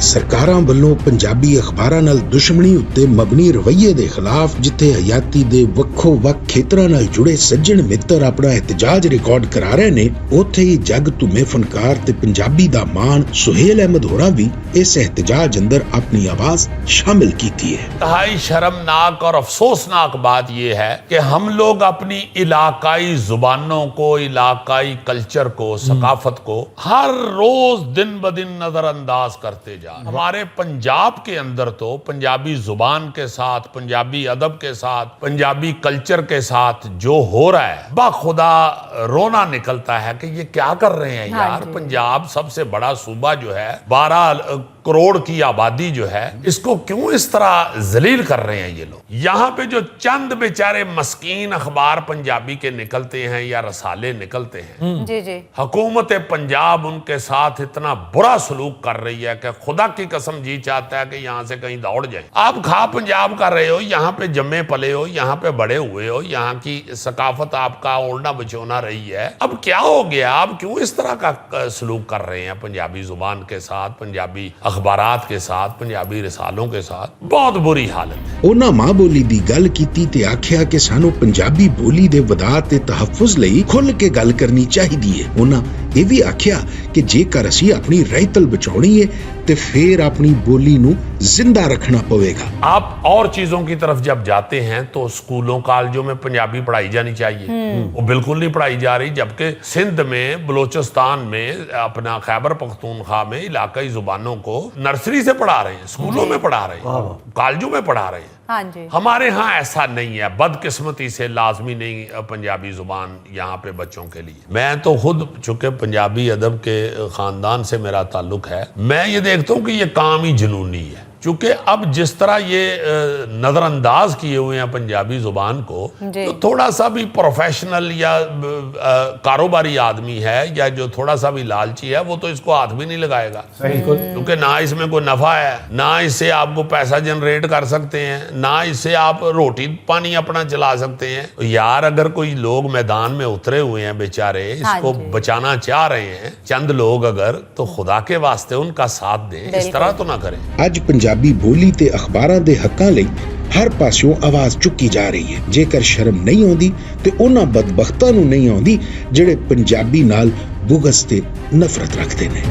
ਸਰਕਾਰਾਂ ਵੱਲੋਂ ਪੰਜਾਬੀ ਅਖਬਾਰਾਂ ਨਾਲ ਦੁਸ਼ਮਣੀ ਉੱਤੇ ਮਬਨੀ ਰਵੱਈਏ ਦੇ ਖਿਲਾਫ ਜਿੱਥੇ ਹਯਾਤੀ ਦੇ ਵੱਖੋ-ਵੱਖ ਖੇਤਰਾਂ ਨਾਲ ਜੁੜੇ ਸੱਜਣ ਮਿੱਤਰ ਆਪਣਾ ਇhtਜਾਜ ਰਿਕਾਰਡ ਕਰਾ ਰਹੇ ਨੇ, ਉੱਥੇ ਹੀ ਜਗ ਧੁਮੇ ਫਨਕਾਰ ਤੇ ਪੰਜਾਬੀ ਦਾ ਮਾਣ ਸੁਹੇਲ ਅਹਿਮਦ ਹੋਰਾਂ ਵੀ ਇਸ इhtजाज अंदर अपनी आवाज शामिल की थी है। इंतहाई शर्मनाक और अफसोसनाक बात यह है कि हम लोग अपनी इलाकाई जुबानों को, इलाकाई कल्चर को, सकाफत को हर रोज दिन ब दिन नजरअंदाज करते जा रहे हैं। हमारे पंजाब के अंदर तो पंजाबी जुबान के साथ, पंजाबी अदब के साथ, पंजाबी कल्चर के साथ जो हो रहा है, बाखुदा रोना निकलता है कि ये क्या कर रहे हैं यार। पंजाब सबसे बड़ा सूबा जो है, 12 करोड़ की आबादी जो है, इसको क्यों इस तरह जलील कर रहे हैं ये लोग। यहाँ पे जो चंद बेचारे मस्कीन अखबार पंजाबी के निकलते हैं या रसाले निकलते हैं, जी जी, हुकूमत पंजाब उनके साथ इतना बुरा सलूक कर रही है कि खुदा की कसम जी चाहता है कि यहाँ से कहीं दौड़ जाए। आप खा पंजाब कर रहे हो, यहाँ पे जम्मे पले हो, यहाँ पे बड़े हुए हो, यहाँ की सकाफत आपका ओढ़ना बचोना रही है। अब क्या हो गया, आप क्यों इस तरह का सलूक कर रहे हैं पंजाबी जुबान के साथ, पंजाबी अखबारात के साथ, पंजाबी रिसालों के साथ। बहुत बुरी हालत है। ਉਹਨਾਂ ਮਾਂ ਬੋਲੀ ਦੀ ਗੱਲ ਕੀਤੀ ਤੇ ਆਖਿਆ ਕਿ ਸਾਨੂੰ ਪੰਜਾਬੀ ਬੋਲੀ ਦੇ ਵਧਾਅ ਤੇ ਤਹੱਫੁਜ਼ ਲਈ ਖੁੱਲ੍ਹ ਕੇ ਗੱਲ ਕਰਨੀ ਚਾਹੀਦੀ ਹੈ। ਉਹਨਾਂ ਇਹ ਵੀ ਆਖਿਆ ਕਿ ਜੇਕਰ ਅਸੀਂ ਆਪਣੀ ਰਹਿਤਲ ਬਚਾਉਣੀ ਹੈ ਤੇ ਫਿਰ ਆਪਣੀ ਬੋਲੀ ਨੂੰ जिंदा रखना पड़ेगा। आप और चीजों की तरफ जब जाते हैं तो स्कूलों कॉलेजों में पंजाबी पढ़ाई जानी चाहिए, वो बिल्कुल नहीं पढ़ाई जा रही। जबकि सिंध में, बलोचिस्तान में, अपना खैबर पख्तूनख्वा में इलाकाई जुबानों को नर्सरी से पढ़ा रहे हैं, स्कूलों में पढ़ा रहे हैं, कॉलेजों में पढ़ा रहे हैं। हाँ जी। हमारे यहाँ ऐसा नहीं है, बदकिस्मती से लाजमी नहीं पंजाबी जुबान यहाँ पे बच्चों के लिए। मैं तो खुद चूंकि पंजाबी अदब के खानदान से मेरा ताल्लुक है, मैं ये देखता हूँ कि ये काम ही जुनूनी है। चूंकि अब जिस तरह ये नज़रअंदाज किए हुए हैं पंजाबी जुबान को, तो थोड़ा सा भी प्रोफेशनल या कारोबारी आदमी है या जो थोड़ा सा भी लालची है, वो तो इसको हाथ भी नहीं लगाएगा, क्योंकि ना इसमें कोई नफा है, ना इससे आपको पैसा जनरेट कर सकते हैं, ना इससे आप रोटी पानी अपना चला सकते हैं। यार अगर कोई लोग मैदान में उतरे हुए हैं बेचारे, इसको बचाना चाह रहे हैं चंद लोग अगर, तो खुदा के वास्ते उनका साथ दें, इस तरह तो ना करें। ਅੱਜ ਪੰਜਾਬੀ ਬੋਲੀ ਤੇ ਅਖਬਾਰਾਂ ਦੇ ਹੱਕਾਂ ਲਈ ਹਰ ਪਾਸਿਓਂ ਆਵਾਜ਼ ਚੁੱਕੀ ਜਾ ਰਹੀ ਹੈ। ਜੇਕਰ ਸ਼ਰਮ ਨਹੀਂ ਆਉਂਦੀ ਤੇ ਉਹਨਾਂ ਬਦਬਖਤਾਂ ਨੂੰ ਨਹੀਂ ਆਉਂਦੀ ਜਿਹੜੇ ਪੰਜਾਬੀ ਨਾਲ ਬੁਗਜ਼ ਤੇ ਨਫ਼ਰਤ ਰੱਖਦੇ ਨੇ।